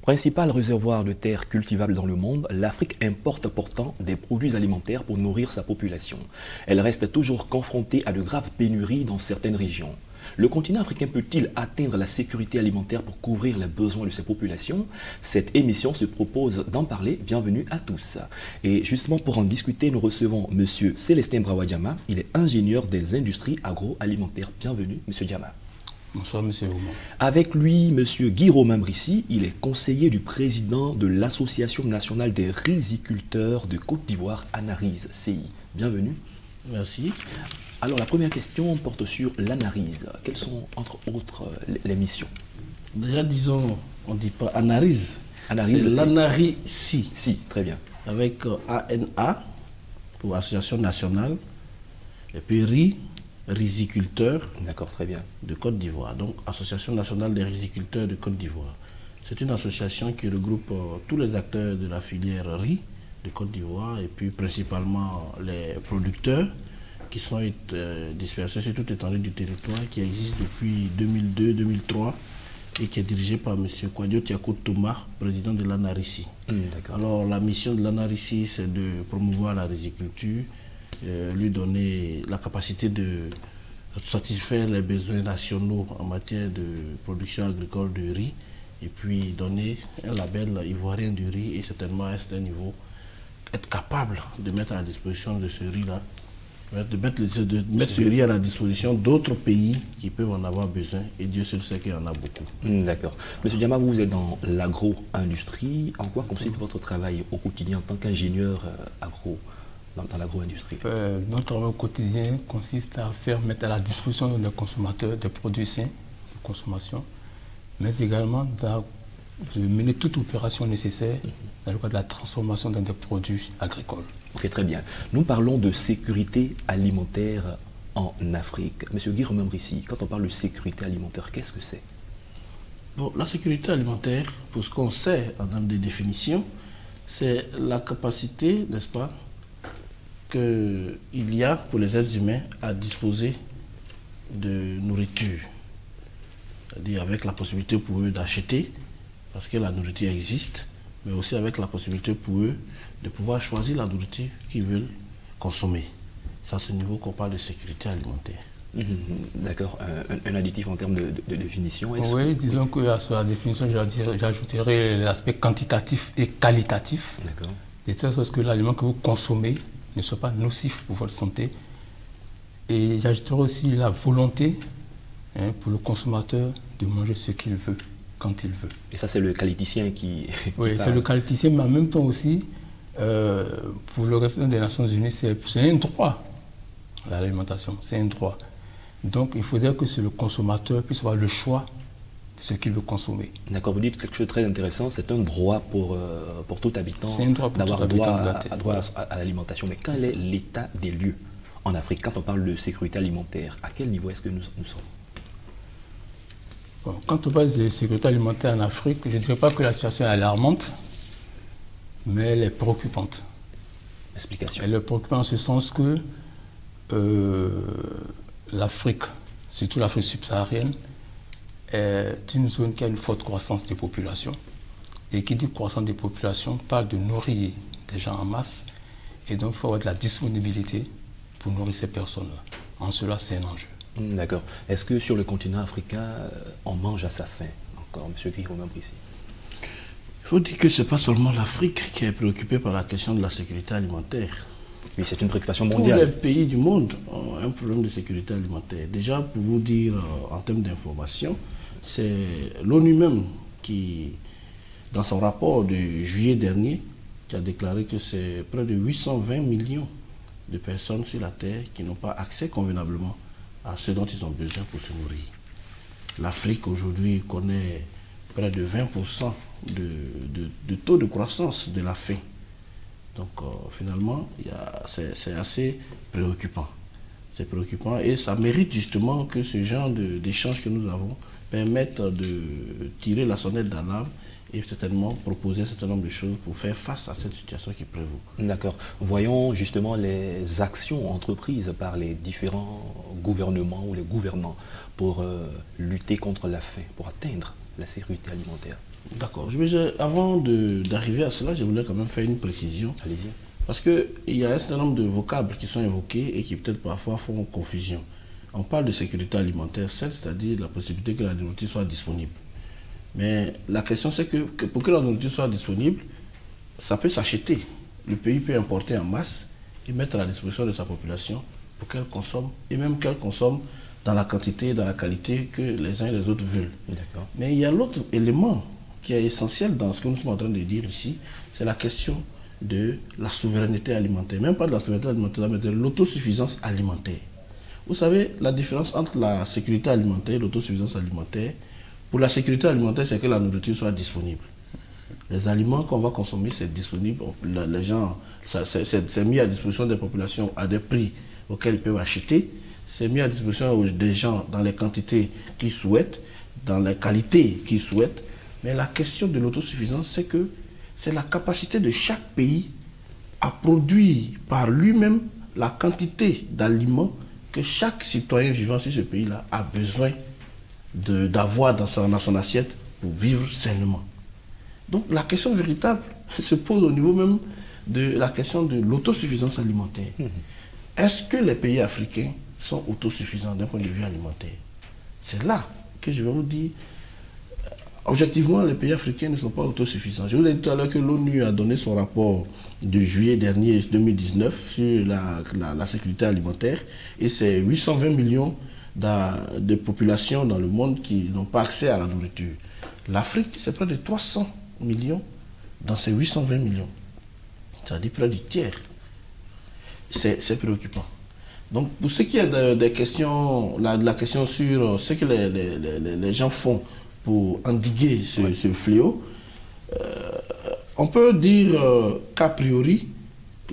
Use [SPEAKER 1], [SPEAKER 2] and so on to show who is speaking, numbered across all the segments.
[SPEAKER 1] Principal réservoir de terres cultivables dans le monde, l'Afrique importe pourtant des produits alimentaires pour nourrir sa population. Elle reste toujours confrontée à de graves pénuries dans certaines régions. Le continent africain peut-il atteindre la sécurité alimentaire pour couvrir les besoins de ses populations? Cette émission se propose d'en parler. Bienvenue à tous. Et justement pour en discuter, nous recevons M. Célestin Brawa Diama. Il est ingénieur des industries agroalimentaires. Bienvenue, M. Diama.
[SPEAKER 2] Bonsoir, M. Oumar.
[SPEAKER 1] Avec lui, M. Guy Romain Brissi, il est conseiller du président de l'Association nationale des riziculteurs de Côte d'Ivoire, Anarise CI. Bienvenue.
[SPEAKER 2] Merci.
[SPEAKER 1] Alors, la première question porte sur l'analyse. Quelles sont, entre autres, les missions?
[SPEAKER 2] Déjà, disons, on ne dit pas Anarise.
[SPEAKER 1] Anarise,
[SPEAKER 2] c'est l'Anarise.
[SPEAKER 1] Si, très bien.
[SPEAKER 2] Avec ANA, pour Association nationale, et puis riziculteurs.
[SPEAKER 1] D'accord, très bien.
[SPEAKER 2] De Côte d'Ivoire. Donc, Association nationale des riziculteurs de Côte d'Ivoire. C'est une association qui regroupe tous les acteurs de la filière riz de Côte d'Ivoire et puis principalement les producteurs qui sont dispersés sur toute l'étendue du territoire, qui existe depuis 2002-2003 et qui est dirigé par M. Kwadio Tiakou Thomas, président de l'ANARICI. Alors, la mission de l'ANARICI, c'est de promouvoir la riziculture, lui donner la capacité de satisfaire les besoins nationaux en matière de production agricole de riz et puis donner un label ivoirien du riz et certainement à un certain niveau être capable de mettre à la disposition de ce riz-là, de mettre ce riz à la disposition d'autres pays qui peuvent en avoir besoin et Dieu seul sait qu'il y en a beaucoup. D'accord.
[SPEAKER 1] Monsieur Diama, vous êtes dans l'agro-industrie. En quoi consiste votre travail au quotidien en tant qu'ingénieur agro dans l'agro-industrie?
[SPEAKER 2] Notre travail au quotidien consiste à mettre à la disposition des consommateurs des produits sains de consommation, mais également de mener toute opération nécessaire dans le cadre de la transformation dans des produits agricoles.
[SPEAKER 1] Ok, très bien. Nous parlons de sécurité alimentaire en Afrique. Monsieur Guy Romain Brissi, quand on parle de sécurité alimentaire, qu'est-ce que c'est?
[SPEAKER 2] Bon, la sécurité alimentaire, pour ce qu'on sait en termes de définition, c'est la capacité, n'est-ce pas, qu'il y a pour les êtres humains à disposer de nourriture. C'est-à-dire avec la possibilité pour eux d'acheter, parce que la nourriture existe, mais aussi avec la possibilité pour eux de pouvoir choisir la nourriture qu'ils veulent consommer. C'est à ce niveau qu'on parle de sécurité alimentaire.
[SPEAKER 1] D'accord. Un additif en termes de définition?
[SPEAKER 2] Oui, disons que sur la définition, j'ajouterais l'aspect quantitatif et qualitatif.
[SPEAKER 1] D'accord.
[SPEAKER 2] De telle sorte que l'aliment que vous consommez ne soit pas nocif pour votre santé. Et j'ajouterai aussi la volonté pour le consommateur de manger ce qu'il veut, quand il veut.
[SPEAKER 1] Et ça, c'est le qualiticien qui
[SPEAKER 2] oui, c'est le qualiticien, mais en même temps aussi, pour l'Organisation des Nations Unies, c'est un droit, l'alimentation, c'est un droit. Donc, il faudrait que le consommateur puisse avoir le choix de ce qu'il veut consommer.
[SPEAKER 1] D'accord, vous dites quelque chose de très intéressant, c'est un droit pour tout habitant
[SPEAKER 2] d'avoir
[SPEAKER 1] droit à l'alimentation. Mais quel est l'état des lieux en Afrique quand on parle de sécurité alimentaire? À quel niveau est-ce que nous sommes?
[SPEAKER 2] Bon, quand on parle de sécurité alimentaire en Afrique, je ne dirais pas que la situation est alarmante, mais elle est préoccupante.
[SPEAKER 1] Explication.
[SPEAKER 2] Elle est préoccupante en ce sens que l'Afrique, surtout l'Afrique subsaharienne, est une zone qui a une forte croissance des populations. Et qui dit croissance des populations parle de nourrir des gens en masse. Et donc, il faut avoir de la disponibilité pour nourrir ces personnes-là. En cela, c'est un enjeu.
[SPEAKER 1] D'accord. Est-ce que sur le continent africain, on mange à sa faim? Encore, M. Guy Romain Brissi.
[SPEAKER 2] Il faut dire que ce n'est pas seulement l'Afrique qui est préoccupée par la question de la sécurité alimentaire.
[SPEAKER 1] Oui, c'est une préoccupation mondiale.
[SPEAKER 2] Tous les pays du monde ont un problème de sécurité alimentaire. Déjà, pour vous dire, en termes d'information, c'est l'ONU même qui, dans son rapport de juillet dernier, qui a déclaré que c'est près de 820 millions de personnes sur la Terre qui n'ont pas accès convenablement à ce dont ils ont besoin pour se nourrir. L'Afrique aujourd'hui connaît près de 20% de taux de croissance de la faim. Donc finalement, c'est assez préoccupant. C'est préoccupant et ça mérite justement que ce genre d'échanges que nous avons permettent de tirer la sonnette d'alarme et certainement proposer un certain nombre de choses pour faire face à cette situation qui prévaut.
[SPEAKER 1] D'accord. Voyons justement les actions entreprises par les différents gouvernements ou les gouvernants pour lutter contre la faim, pour atteindre la sécurité alimentaire?
[SPEAKER 2] D'accord. Avant d'arriver à cela, je voulais quand même faire une précision.
[SPEAKER 1] Allez-y.
[SPEAKER 2] Parce qu'il y a un certain nombre de vocables qui sont évoqués et qui peut-être parfois font confusion. On parle de sécurité alimentaire, c'est-à-dire la possibilité que la nourriture soit disponible. Mais la question c'est que pour que la nourriture soit disponible, ça peut s'acheter. Le pays peut importer en masse et mettre à la disposition de sa population pour qu'elle consomme, et même qu'elle consomme dans la quantité, dans la qualité que les uns et les autres veulent. Mais il y a l'autre élément qui est essentiel dans ce que nous sommes en train de dire ici, c'est la question de la souveraineté alimentaire. Même pas de la souveraineté alimentaire, mais de l'autosuffisance alimentaire. Vous savez, la différence entre la sécurité alimentaire et l'autosuffisance alimentaire, pour la sécurité alimentaire, c'est que la nourriture soit disponible. Les aliments qu'on va consommer, c'est disponible. Les gens, c'est mis à disposition des populations à des prix auxquels ils peuvent acheter. C'est mis à disposition des gens dans les quantités qu'ils souhaitent, dans les qualités qu'ils souhaitent. Mais la question de l'autosuffisance, c'est que c'est la capacité de chaque pays à produire par lui-même la quantité d'aliments que chaque citoyen vivant sur ce pays-là a besoin d'avoir dans son assiette pour vivre sainement. Donc la question véritable se pose au niveau même de la question de l'autosuffisance alimentaire. Est-ce que les pays africains sont autosuffisants d'un point de vue alimentaire? C'est là que je vais vous dire, objectivement, les pays africains ne sont pas autosuffisants. Je vous ai dit tout à l'heure que l'ONU a donné son rapport de juillet dernier 2019 sur la sécurité alimentaire, et c'est 820 millions de populations dans le monde qui n'ont pas accès à la nourriture. L'Afrique, c'est près de 300 millions dans ces 820 millions. C'est-à-dire près du tiers. C'est préoccupant. Donc, pour ce qui est des questions, la question sur ce que les gens font pour endiguer ce fléau, on peut dire qu'a priori,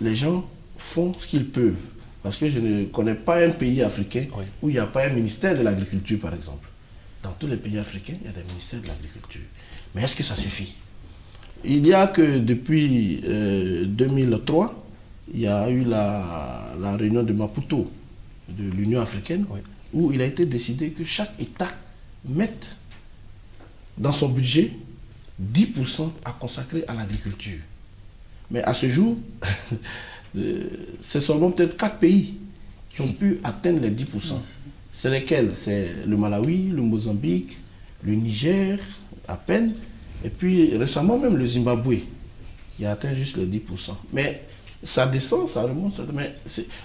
[SPEAKER 2] les gens font ce qu'ils peuvent. Parce que je ne connais pas un pays africain où il n'y a pas un ministère de l'agriculture, par exemple. Dans tous les pays africains, il y a des ministères de l'agriculture. Mais est-ce que ça suffit? Il y a que depuis 2003, il y a eu la réunion de Maputo, de l'Union africaine, où il a été décidé que chaque État mette dans son budget 10% à consacrer à l'agriculture. Mais à ce jour, c'est seulement peut-être 4 pays qui ont pu atteindre les 10%. C'est lesquels? C'est le Malawi, le Mozambique, le Niger, à peine, et puis récemment même le Zimbabwe, qui a atteint juste les 10%. Mais ça descend, ça remonte. Mais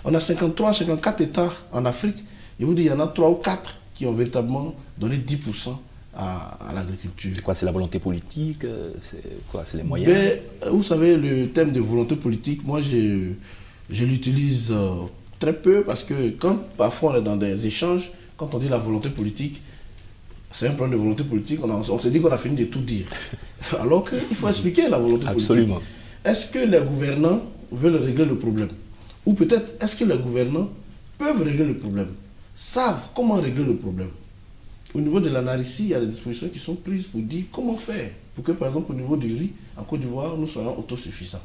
[SPEAKER 2] on a 53, 54 États en Afrique. Je vous dis, il y en a 3 ou 4 qui ont véritablement donné 10% à l'agriculture.
[SPEAKER 1] C'est quoi? C'est la volonté politique? C'est quoi? C'est les moyens?
[SPEAKER 2] Vous savez, le thème de volonté politique, moi, je l'utilise très peu, parce que quand parfois on est dans des échanges, quand on dit la volonté politique, c'est un problème de volonté politique, on se dit qu'on a fini de tout dire. Alors qu'il faut expliquer la volonté politique. Est-ce que les gouvernants veulent régler le problème? Ou peut-être, est-ce que les gouvernants peuvent régler le problème? Savent comment régler le problème? Au niveau de l'ANARICI, il y a des dispositions qui sont prises pour dire comment faire pour que, par exemple, au niveau du riz, en Côte d'Ivoire, nous soyons autosuffisants.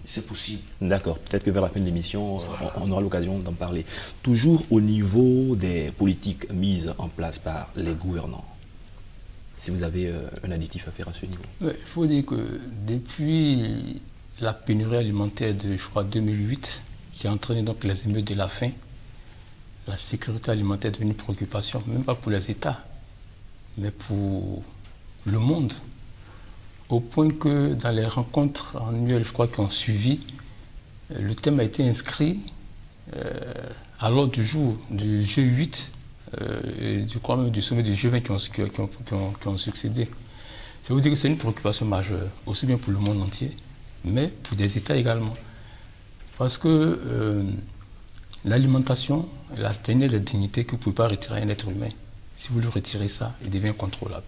[SPEAKER 2] C'est possible.
[SPEAKER 1] D'accord. Peut-être que vers la fin de l'émission, on aura l'occasion d'en parler. Toujours au niveau des politiques mises en place par les gouvernants, si vous avez un additif à faire à ce niveau.
[SPEAKER 3] Il faut dire que depuis la pénurie alimentaire de, je crois, 2008, qui a entraîné donc les émeutes de la faim, la sécurité alimentaire est devenue une préoccupation, même pas pour les États, mais pour le monde. Au point que dans les rencontres annuelles, je crois, qui ont suivi, le thème a été inscrit à l'ordre du jour du G8, et je crois même du sommet du G20 qui ont succédé. Ça veut dire que c'est une préoccupation majeure, aussi bien pour le monde entier, mais pour des États également. Parce que l'alimentation, la dernière des dignités que vous ne pouvez pas retirer à un être humain. Si vous lui retirez ça, il devient incontrôlable.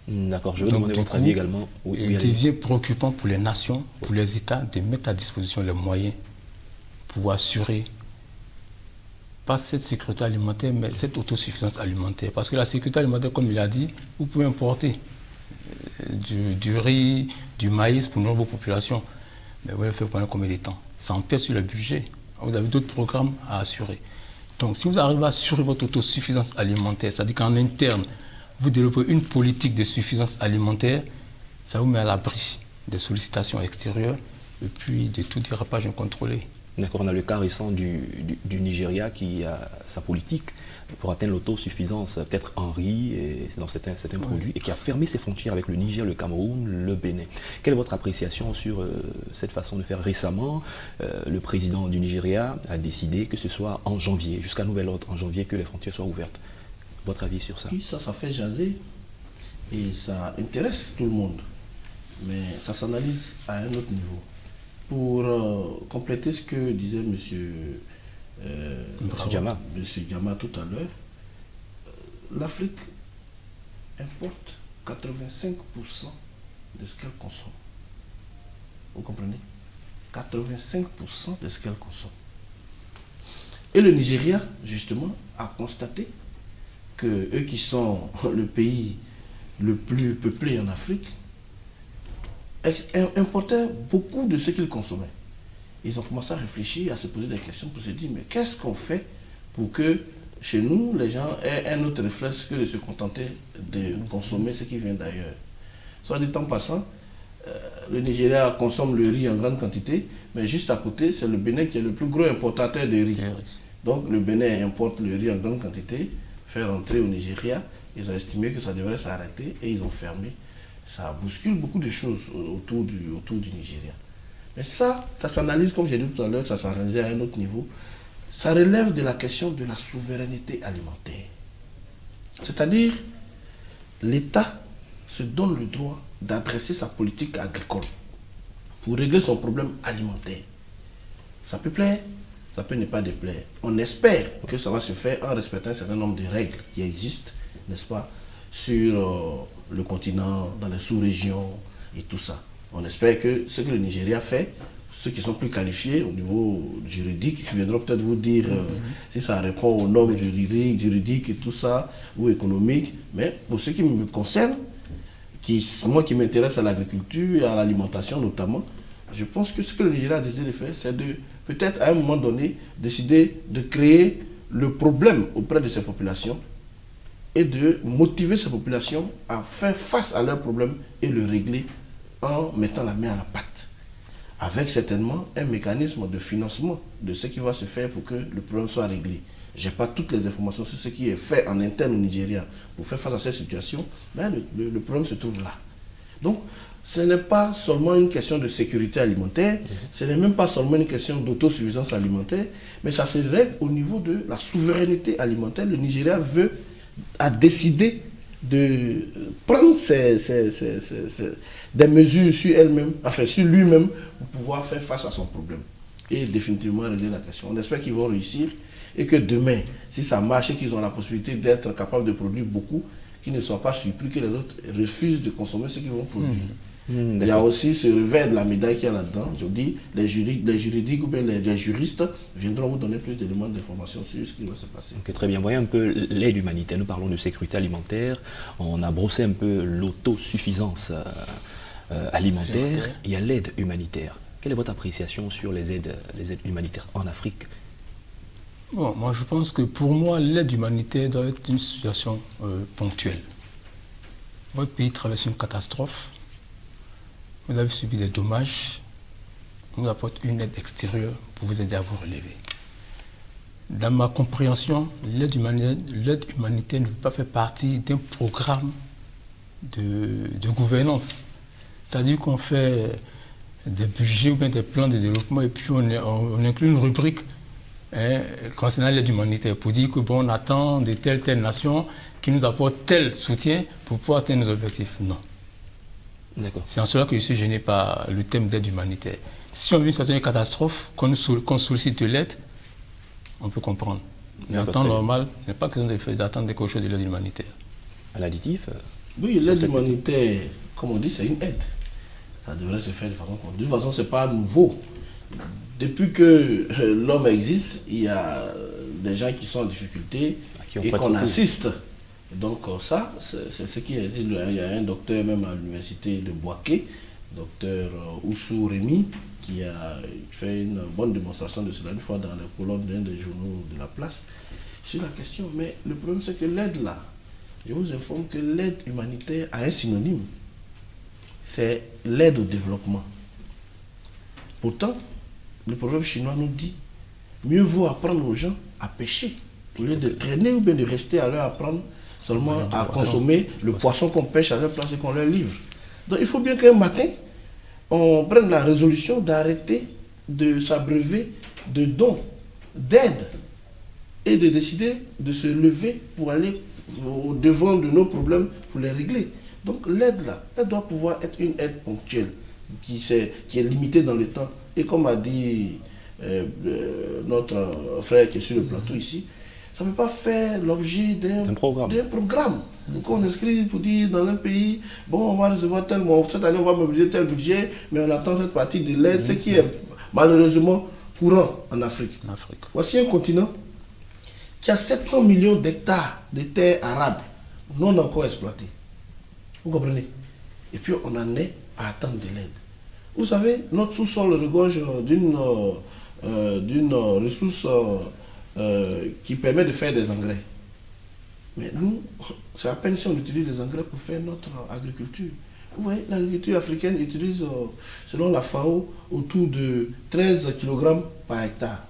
[SPEAKER 1] D'accord, je vais demander votre avis également.
[SPEAKER 3] Il devient préoccupant pour les nations, pour les États, de mettre à disposition les moyens pour assurer, pas cette sécurité alimentaire, mais cette autosuffisance alimentaire. Parce que la sécurité alimentaire, comme il a dit, vous pouvez importer du riz, du maïs pour vos populations. Mais vous le faites pendant combien de temps? Ça empêche sur le budget. Vous avez d'autres programmes à assurer. Donc, si vous arrivez à assurer votre autosuffisance alimentaire, c'est-à-dire qu'en interne, vous développez une politique de suffisance alimentaire, ça vous met à l'abri des sollicitations extérieures et puis de tout dérapage incontrôlé.
[SPEAKER 1] D'accord, on a le cas récent du Nigeria qui a sa politique pour atteindre l'autosuffisance, peut-être en riz et dans certains produits, et qui a fermé ses frontières avec le Niger, le Cameroun, le Bénin. Quelle est votre appréciation sur cette façon de faire? Récemment, le président du Nigeria a décidé que ce soit en janvier, jusqu'à nouvel ordre, en janvier, que les frontières soient ouvertes. Votre avis sur ça?
[SPEAKER 2] Oui, ça fait jaser et ça intéresse tout le monde, mais ça s'analyse à un autre niveau. Pour compléter ce que disait monsieur Diama tout à l'heure, l'Afrique importe 85% de ce qu'elle consomme. Vous comprenez? 85% de ce qu'elle consomme. Et le Nigeria, justement, a constaté que eux qui sont le pays le plus peuplé en Afrique, importaient beaucoup de ce qu'ils consommaient. Ils ont commencé à réfléchir, à se poser des questions pour se dire, mais qu'est-ce qu'on fait pour que chez nous, les gens aient un autre réflexe que de se contenter de consommer ce qui vient d'ailleurs. Soit dit en passant, le Nigeria consomme le riz en grande quantité, mais juste à côté, c'est le Bénin qui est le plus gros importateur de riz. Donc le Bénin importe le riz en grande quantité, fait rentrer au Nigeria, ils ont estimé que ça devrait s'arrêter et ils ont fermé. Ça bouscule beaucoup de choses autour du Nigeria. Mais ça s'analyse, comme j'ai dit tout à l'heure, ça s'analyse à un autre niveau. Ça relève de la question de la souveraineté alimentaire. C'est-à-dire, l'État se donne le droit d'adresser sa politique agricole pour régler son problème alimentaire. Ça peut plaire, ça peut ne pas déplaire. On espère que ça va se faire en respectant un certain nombre de règles qui existent, n'est-ce pas, sur le continent, dans les sous-régions et tout ça. On espère que ce que le Nigeria fait, ceux qui sont plus qualifiés au niveau juridique, qui viendront peut-être vous dire si ça répond aux normes juridiques et tout ça, ou économiques. Mais pour ce qui me concerne, moi qui m'intéresse à l'agriculture et à l'alimentation notamment, je pense que ce que le Nigeria a décidé de faire, c'est de peut-être à un moment donné décider de créer le problème auprès de ces populations et de motiver ces populations à faire face à leurs problèmes et le régler en mettant la main à la pâte, avec certainement un mécanisme de financement de ce qui va se faire pour que le problème soit réglé. Je n'ai pas toutes les informations sur ce qui est fait en interne au Nigeria pour faire face à cette situation, mais le problème se trouve là. Donc, ce n'est pas seulement une question de sécurité alimentaire, ce n'est même pas seulement une question d'autosuffisance alimentaire, mais ça se règle au niveau de la souveraineté alimentaire. Le Nigeria a décidé de prendre des mesures sur elle-même, enfin sur lui-même, pour pouvoir faire face à son problème et définitivement régler la question. On espère qu'ils vont réussir et que demain, si ça marche et qu'ils ont la possibilité d'être capables de produire beaucoup, qu'ils ne soient pas surpris que les autres refusent de consommer ce qu'ils vont produire. Il y a aussi ce revers de la médaille qu'il y a là-dedans. Je dis, les juridiques ou bien les juristes viendront vous donner plus d'éléments d'information sur ce qui va se passer.
[SPEAKER 1] Okay, très bien. Voyons un peu l'aide humanitaire. Nous parlons de sécurité alimentaire. On a brossé un peu l'autosuffisance alimentaire. Il y a l'aide humanitaire. Quelle est votre appréciation sur les aides humanitaires en Afrique?
[SPEAKER 3] Bon, moi je pense que pour moi, l'aide humanitaire doit être une situation ponctuelle. Votre pays traverse une catastrophe. Vous avez subi des dommages, on vous apporte une aide extérieure pour vous aider à vous relever. Dans ma compréhension, l'aide humanitaire ne peut pas faire partie d'un programme de gouvernance. C'est-à-dire qu'on fait des budgets ou bien des plans de développement et puis on inclut une rubrique concernant l'aide humanitaire pour dire que bon, on attend de telle nation qui nous apporte tel soutien pour pouvoir atteindre nos objectifs. Non. C'est en cela que je suis gêné par le thème d'aide humanitaire. Si on vit une situation de catastrophe, qu'on sollicite de l'aide, on peut comprendre. Mais en temps normal, il n'est pas question d'attendre quelque chose de l'aide humanitaire.
[SPEAKER 1] À l'additif
[SPEAKER 2] oui, l'aide humanitaire, comme on dit, c'est une aide. Ça devrait se faire de façon... De toute façon, ce n'est pas nouveau. Depuis que l'homme existe, il y a des gens qui sont en difficulté et qu'on assiste. Donc ça, c'est ce qui existe. Il y a un docteur même à l'université de Bouaké, docteur Oussou Rémi, qui a fait une bonne démonstration de cela une fois dans les colonnes d'un des journaux de la place sur la question. Mais le problème, c'est que l'aide là, Je vous informe que l'aide humanitaire a un synonyme. C'est l'aide au développement. Pourtant, le proverbe chinois nous dit mieux vaut apprendre aux gens à pêcher au lieu de traîner ou bien de rester à leur apprendre seulement à consommer le poisson qu'on pêche à leur place et qu'on leur livre. Donc il faut bien qu'un matin, on prenne la résolution d'arrêter de s'abreuver de dons, d'aide, et de décider de se lever pour aller au devant de nos problèmes pour les régler. Donc l'aide là, elle doit pouvoir être une aide ponctuelle, qui est limitée dans le temps. Et comme a dit notre frère qui est sur le plateau ici, ça ne peut pas faire l'objet d'un programme. Donc on inscrit pour dire dans un pays, bon, on va recevoir tel mois, cette année on va mobiliser tel budget, mais on attend cette partie de l'aide, ce qui est malheureusement courant en Afrique. Voici un continent qui a 700 millions d'hectares de terres arables non encore exploitées. Vous comprenez? Et puis on en est à attendre de l'aide. Vous savez, notre sous-sol regorge d'une ressource qui permet de faire des engrais. Mais nous, c'est à peine si on utilise des engrais pour faire notre agriculture. Vous voyez, l'agriculture africaine utilise, selon la FAO, autour de 13 kg par hectare.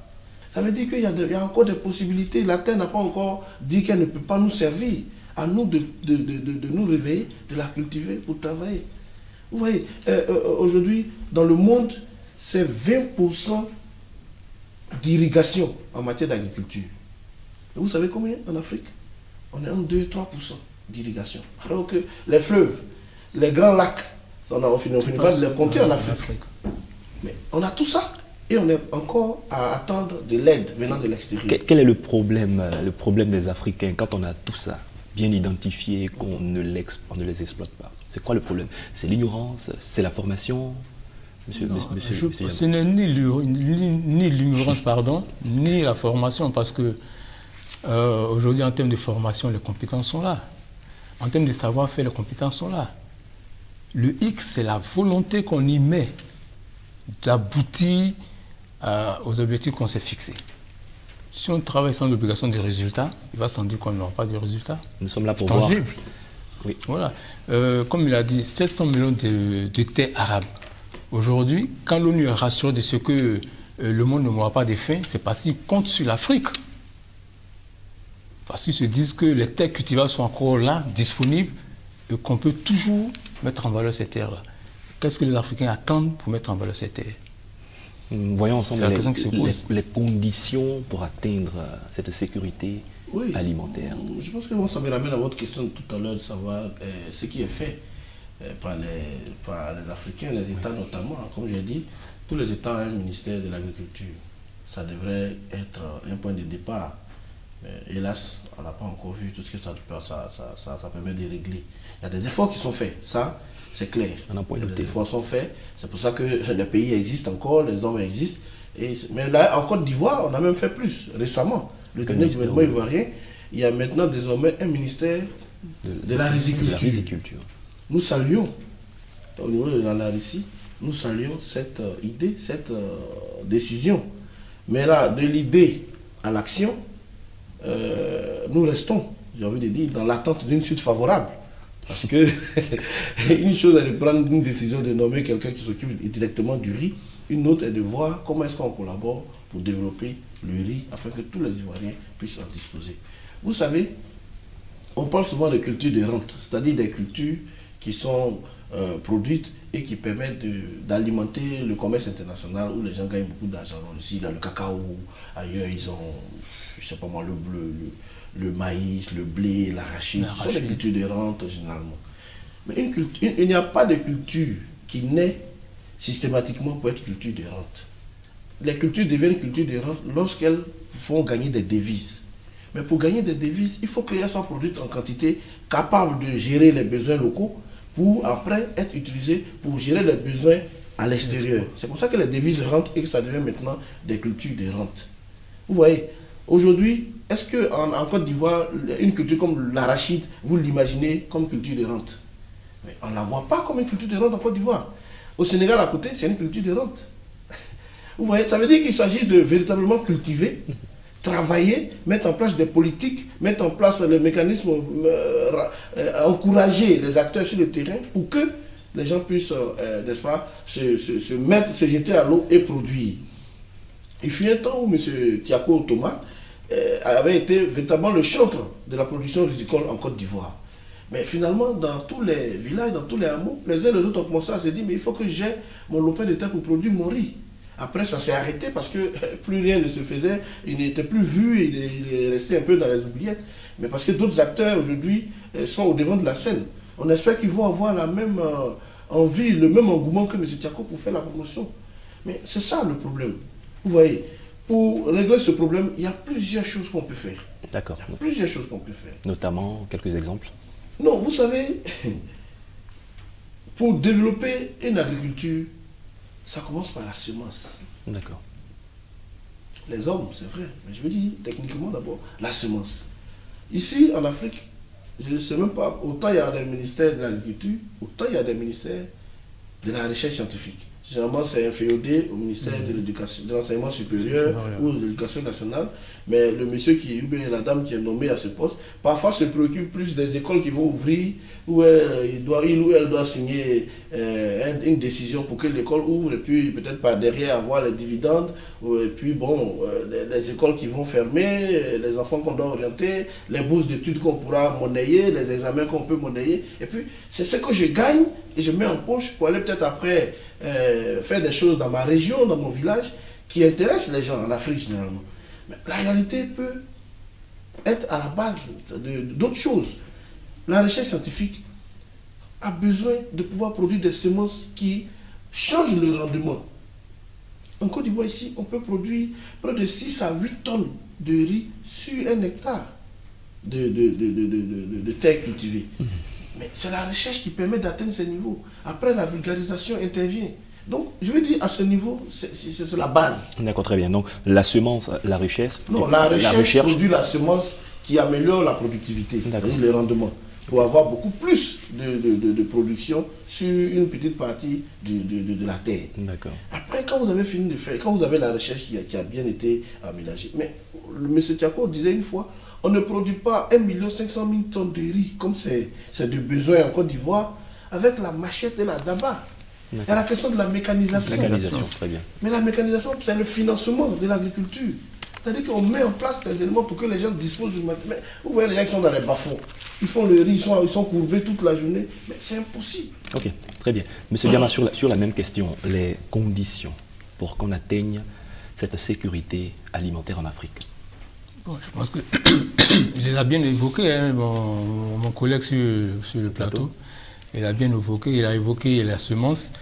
[SPEAKER 2] Ça veut dire qu'il y a encore des possibilités. La terre n'a pas encore dit qu'elle ne peut pas nous servir. À nous de nous réveiller, de la cultiver pour travailler. Vous voyez, aujourd'hui, dans le monde, c'est 20% d'irrigation en matière d'agriculture. Vous savez combien en Afrique? On est en 2-3% d'irrigation. Alors que les fleuves, les grands lacs, on finit pas de les compter en Afrique. Mais on a tout ça. Et on est encore à attendre de l'aide venant de l'extérieur.
[SPEAKER 1] Quel est le problème des Africains quand on a tout ça bien identifié, qu'on ne les exploite pas? C'est quoi le problème? C'est l'ignorance? C'est la formation?
[SPEAKER 3] Ce n'est ni l'ignorance, pardon, ni la formation, parce que aujourd'hui, en termes de formation, les compétences sont là. En termes de savoir-faire, les compétences sont là. Le X, c'est la volonté qu'on y met d'aboutir aux objectifs qu'on s'est fixés. Si on travaille sans l'obligation des résultats, il va sans dire qu'on n'aura pas de résultats.
[SPEAKER 1] Nous sommes là pour
[SPEAKER 3] tangible.
[SPEAKER 1] voir. Oui.
[SPEAKER 3] Voilà. Comme il a dit, 700 millions de terres arabes. Aujourd'hui, quand l'ONU est rassurée de ce que le monde ne mourra pas de faim, c'est parce qu'ils comptent sur l'Afrique. Parce qu'ils se disent que les terres cultivables sont encore là, disponibles, et qu'on peut toujours mettre en valeur ces terres-là. Qu'est-ce que les Africains attendent pour mettre en valeur ces terres?
[SPEAKER 1] Voyons ensemble les conditions pour atteindre cette sécurité alimentaire.
[SPEAKER 2] Je pense que ça me ramène à votre question de tout à l'heure de savoir ce qui est fait par les Africains, les États notamment. Comme j'ai dit, tous les États ont un ministère de l'Agriculture. Ça devrait être un point de départ. Mais hélas, on n'a pas encore vu tout ce que ça permet de régler. Il y a des efforts qui sont faits, ça c'est clair. Les efforts sont faits, c'est pour ça que le pays existe encore, les hommes existent. Mais là, en Côte d'Ivoire, on a même fait plus récemment. Le dernier gouvernement ivoirien, il y a maintenant désormais un ministère de la riziculture. Nous saluons, au niveau de la RICI, nous saluons cette idée, cette décision. Mais là, de l'idée à l'action, nous restons, j'ai envie de dire, dans l'attente d'une suite favorable. Parce que une chose est de prendre une décision de nommer quelqu'un qui s'occupe directement du riz, une autre est de voir comment est-ce qu'on collabore pour développer le riz afin que tous les Ivoiriens puissent en disposer. Vous savez, on parle souvent de cultures de rente, c'est-à-dire des cultures qui sont produites et qui permettent d'alimenter le commerce international où les gens gagnent beaucoup d'argent. Ici, là, le cacao, ailleurs, ils ont, je sais pas moi, le maïs, le blé, l'arachide. Ce sont des cultures de rente généralement. Mais il n'y a pas de culture qui naît systématiquement pour être culture de rente. Les cultures deviennent cultures de rente lorsqu'elles font gagner des devises. Mais pour gagner des devises, il faut qu'elles soient produites en quantité capable de gérer les besoins locaux pour après être utilisées pour gérer les besoins à l'extérieur. C'est pour ça que les devises rentrent et que ça devient maintenant des cultures de rente. Vous voyez, aujourd'hui, est-ce qu'en Côte d'Ivoire, une culture comme l'arachide, vous l'imaginez comme culture de rente? Mais on ne la voit pas comme une culture de rente en Côte d'Ivoire. Au Sénégal, à côté, c'est une culture de rente. Vous voyez, ça veut dire qu'il s'agit de véritablement cultiver travailler, mettre en place des politiques, mettre en place les mécanismes, encourager les acteurs sur le terrain pour que les gens puissent, n'est-ce pas, se jeter à l'eau et produire. Il fut un temps où M. Tiako Thomas avait été véritablement le chantre de la production risicole en Côte d'Ivoire. Mais finalement, dans tous les villages, dans tous les hameaux, les uns et les autres ont commencé à se dire, mais il faut que j'ai mon lopin de terre pour produire mon riz. Après, ça s'est arrêté parce que plus rien ne se faisait, il n'était plus vu, il est resté un peu dans les oubliettes. Mais parce que d'autres acteurs aujourd'hui sont au devant de la scène. On espère qu'ils vont avoir la même envie, le même engouement que M. Tiako pour faire la promotion. Mais c'est ça le problème. Vous voyez, pour régler ce problème, il y a plusieurs choses qu'on peut faire.
[SPEAKER 1] D'accord.
[SPEAKER 2] Il y a plusieurs choses qu'on peut faire.
[SPEAKER 1] Notamment, quelques exemples.
[SPEAKER 2] Non, vous savez, pour développer une agriculture, ça commence par la semence.
[SPEAKER 1] D'accord.
[SPEAKER 2] Les hommes, c'est vrai, mais je veux dire techniquement d'abord, la semence. Ici, en Afrique, je ne sais même pas, autant il y a des ministères de l'agriculture, autant il y a des ministères de la recherche scientifique. Généralement, c'est inféodé au ministère de l'éducation, de l'enseignement supérieur ou de l'éducation nationale. Mais le monsieur ou bien la dame qui est nommée à ce poste, parfois se préoccupe plus des écoles qui vont ouvrir, où il ou elle doit signer une décision pour que l'école ouvre, et puis peut-être par derrière avoir les dividendes, et puis bon, les écoles qui vont fermer, les enfants qu'on doit orienter, les bourses d'études qu'on pourra monnayer, les examens qu'on peut monnayer. Et puis, c'est ce que je gagne et je mets en poche pour aller peut-être après faire des choses dans ma région, dans mon village, qui intéressent les gens en Afrique généralement. Mais la réalité peut être à la base d'autres choses. La recherche scientifique a besoin de pouvoir produire des semences qui changent le rendement. En Côte d'Ivoire, ici, on peut produire près de 6 à 8 tonnes de riz sur 1 hectare de terre cultivée. Mais c'est la recherche qui permet d'atteindre ces niveaux. Après, la vulgarisation intervient. Donc, je veux dire, à ce niveau, c'est la base.
[SPEAKER 1] D'accord, très bien. Donc, la semence, la recherche...
[SPEAKER 2] Non, la recherche produit la semence qui améliore la productivité, c'est-à-dire le rendement, pour avoir beaucoup plus de production sur une petite partie de la terre.
[SPEAKER 1] D'accord.
[SPEAKER 2] Après, quand vous avez fini de faire, quand vous avez la recherche qui a bien été aménagée, mais M. Tiako disait une fois, on ne produit pas 1 500 000 tonnes de riz, comme c'est de besoin en Côte d'Ivoire, avec la machette et la daba. Il y a la question de la mécanisation.
[SPEAKER 1] Très bien.
[SPEAKER 2] Mais la mécanisation, c'est le financement de l'agriculture. C'est-à-dire qu'on met en place des éléments pour que les gens disposent du matériel. Mais vous voyez les gens qui sont dans les bas-fonds. Ils font le riz, ils sont courbés toute la journée. Mais c'est impossible.
[SPEAKER 1] Ok, très bien. Monsieur Diama, sur la même question, les conditions pour qu'on atteigne cette sécurité alimentaire en Afrique.
[SPEAKER 3] Bon, je pense qu'il les a bien évoqué, hein, mon collègue sur le plateau. Il a bien évoqué, la semence,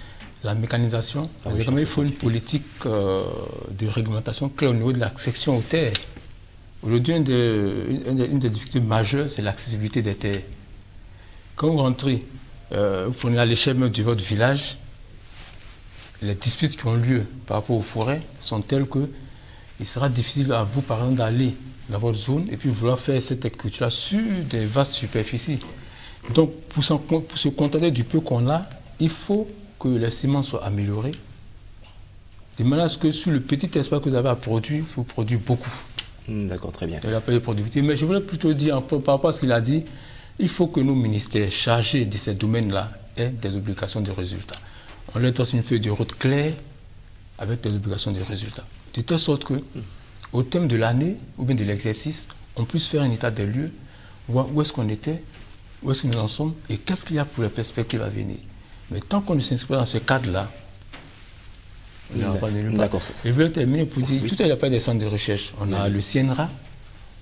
[SPEAKER 3] la mécanisation. Il faut une politique de réglementation claire au niveau de l'accession aux terres. Aujourd'hui, une des difficultés majeures, c'est l'accessibilité des terres. Quand vous rentrez, vous prenez à l'échelle de votre village, les disputes qui ont lieu par rapport aux forêts sont telles qu'il sera difficile à vous, par exemple, d'aller dans votre zone et puis vouloir faire cette agriculture sur des vastes superficies. Donc, pour se contenter du peu qu'on a, il faut que les semences soient améliorées, de manière à ce que sur le petit espace que vous avez à produire, vous produisez beaucoup.
[SPEAKER 1] D'accord, très bien.
[SPEAKER 3] De la productivité. Mais je voulais plutôt dire, par rapport à ce qu'il a dit, il faut que nos ministères chargés de ces domaines-là aient des obligations de résultats. On leur donne une feuille de route claire avec des obligations de résultats. De telle sorte que, au thème de l'année ou bien de l'exercice, on puisse faire un état des lieux, voir où est-ce qu'on était, où est-ce que nous en sommes et qu'est-ce qu'il y a pour les perspectives à venir. Mais tant qu'on ne s'inscrit pas dans ce cadre-là, on n'ira pas de nulle part. D'accord. Je voulais terminer pour dire, tout à l'heure, il n'y a pas des centres de recherche. On a le CNRA,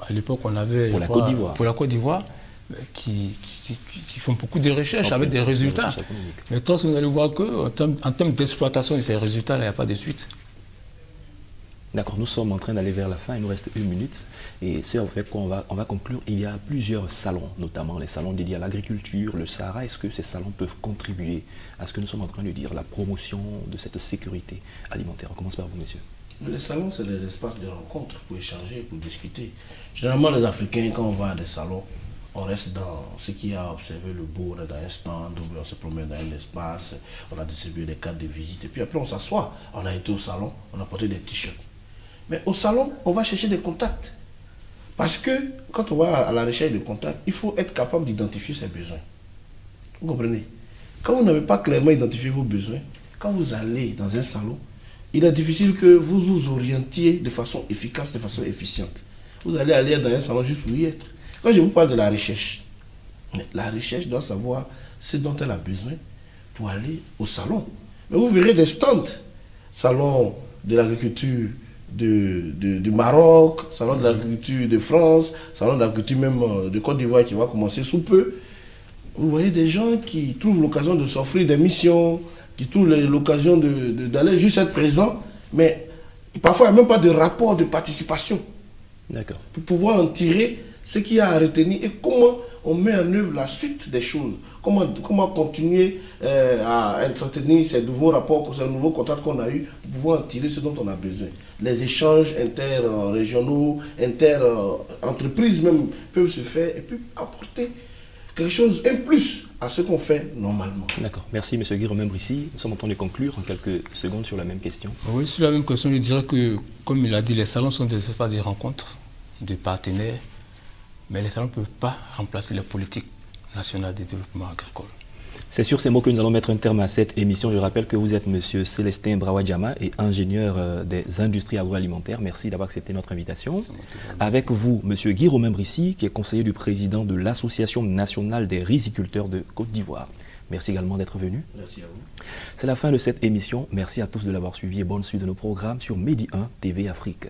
[SPEAKER 3] à l'époque on avait...
[SPEAKER 1] Pour la Côte d'Ivoire.
[SPEAKER 3] Pour la Côte d'Ivoire, qui font beaucoup de recherches avec des résultats. Mais tant que vous allez voir qu'en termes d'exploitation de ces résultats, il n'y a pas de suite.
[SPEAKER 1] D'accord, nous sommes en train d'aller vers la fin, il nous reste 1 minute. Et ce avec quoi on va conclure, il y a plusieurs salons, notamment les salons dédiés à l'agriculture, le Sahara. Est-ce que ces salons peuvent contribuer à ce que nous sommes en train de dire, la promotion de cette sécurité alimentaire? On commence par vous, monsieur.
[SPEAKER 2] Les salons, c'est des espaces de rencontre pour échanger, pour discuter. Généralement, les Africains, quand on va à des salons, on reste dans ce qui a observé le beau, on est dans un stand, on se promène dans un espace, on a distribué des cartes de visite, et puis après on s'assoit. On a été au salon, on a porté des t-shirts. Mais au salon, on va chercher des contacts. Parce que quand on va à la recherche de contacts, il faut être capable d'identifier ses besoins. Vous comprenez? Quand vous n'avez pas clairement identifié vos besoins, quand vous allez dans un salon, il est difficile que vous vous orientiez de façon efficace, de façon efficiente. Vous allez aller dans un salon juste pour y être. Quand je vous parle de la recherche, la recherche doit savoir ce dont elle a besoin pour aller au salon. Mais vous verrez des stands. Salon de l'agriculture du Maroc, salon de l'agriculture de France, salon de l'agriculture même de Côte d'Ivoire qui va commencer sous peu. Vous voyez des gens qui trouvent l'occasion de s'offrir des missions, qui trouvent l'occasion d'aller juste être présent, mais parfois il n'y a même pas de rapport de participation.
[SPEAKER 1] D'accord.
[SPEAKER 2] Pour pouvoir en tirer ce qu'il y a à retenir et comment on met en œuvre la suite des choses. Comment continuer à entretenir ces nouveaux rapports, ces nouveaux contacts qu'on a eus pour pouvoir en tirer ce dont on a besoin. Les échanges interrégionaux, inter-entreprises même peuvent se faire et puis apporter quelque chose, un plus à ce qu'on fait normalement.
[SPEAKER 1] D'accord. Merci, M. Guy-Romain Brissy. Nous sommes en train de conclure en quelques secondes sur la même question.
[SPEAKER 3] Oui, sur la même question, je dirais que, comme il a dit, les salons sont des espaces de rencontres, de partenaires, mais les salons ne peuvent pas remplacer les politiques nationales de développement agricole.
[SPEAKER 1] C'est sur ces mots que nous allons mettre un terme à cette émission. Je rappelle que vous êtes M. Célestin Brawadjama et ingénieur des industries agroalimentaires. Merci d'avoir accepté notre invitation. Avec vous, M. Guy-Romain Brissy, qui est conseiller du président de l'Association nationale des riziculteurs de Côte d'Ivoire. Merci également d'être venu.
[SPEAKER 2] Merci à vous.
[SPEAKER 1] C'est la fin de cette émission. Merci à tous de l'avoir suivi et bonne suite de nos programmes sur Medi 1 TV Afrique.